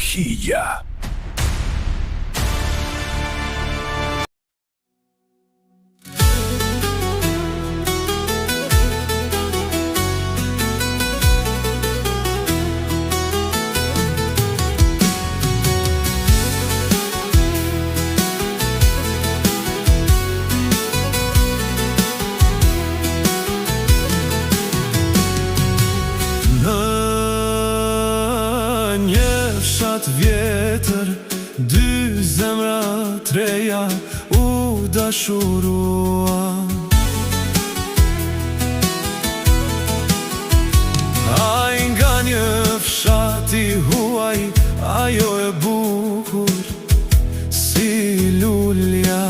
Hija. Vjetër, dy zemra treja u dashuruan. Ai nga një fshat I huaj, ajo e bukur si lulja.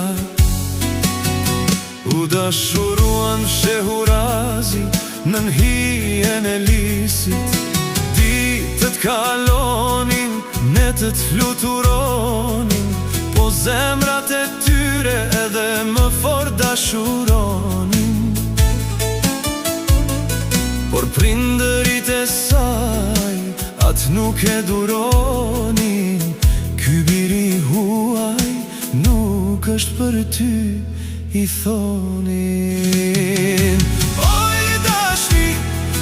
U dashuruan shehurazi nën hijen e lisit. Ditët kalonin, netët fluturonin, po zemrat e tyre edhe më fort dashuronin. Por prindërit e saj atë nuk e duronin. Ky biri huaj nuk është për ty, I thonin. Oj dashni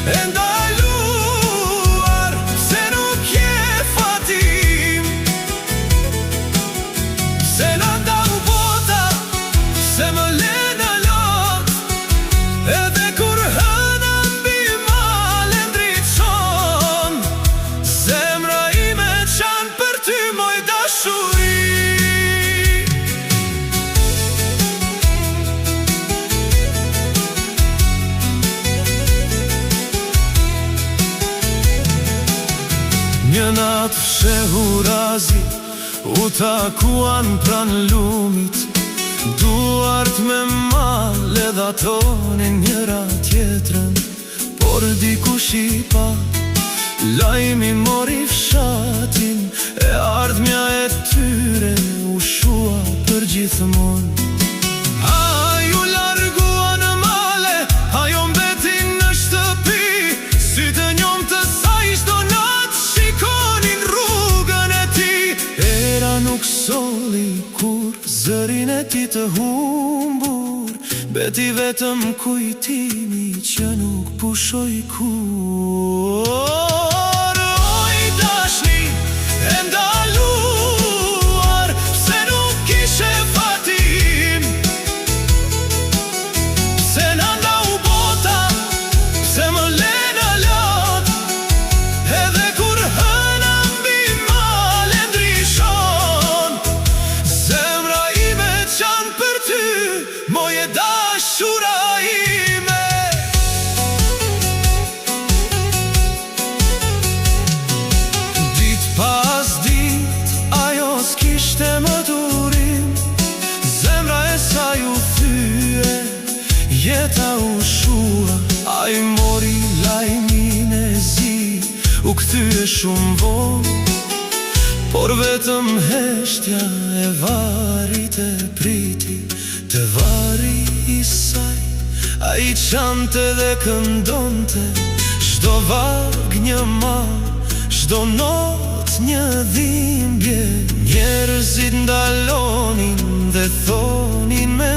e ndaluar, se nuk je fatim. Se na ndau bota, se më le në lot, edhe kur hëna mbi male ndriçon. Zemra ime qanë për ty moj dashuri. Një natë fshehurazi u takuan pran lumit. Duart me male dhatonin njëra tjetrën, por dikush I pa, lajmi mori fshatin, e ardhmja e tyre u shua për gjithmonë. Ajo larguan në male, ajo mbeti në shtëpi, sytë e njom të saj çdo natë shikonin rrugën e tij. Era nuk solli kur zërin e tij të humbur, beti vetëm kujtimi që nuk pushoi kur. Oj dashni e ndaluar, se nuk kishe fatim. Se na ndau bota, se më le në lot, edhe kur hëna mbi male ndriçon. Zemra ime qanë për ty, moje dashura ime. Dit pas dit, ajo s'kishte më durim. Zemra e saj u thye, jeta u shua. Ai mori lajmin e zi, u kthye shumë vonë, por vetëm heshtja e varit e priti të vari I saj. Ai qante dhe këndonte, çdo vag një mal, çdo not një dhimbje. Njerëzit ndalonin dhe thonin me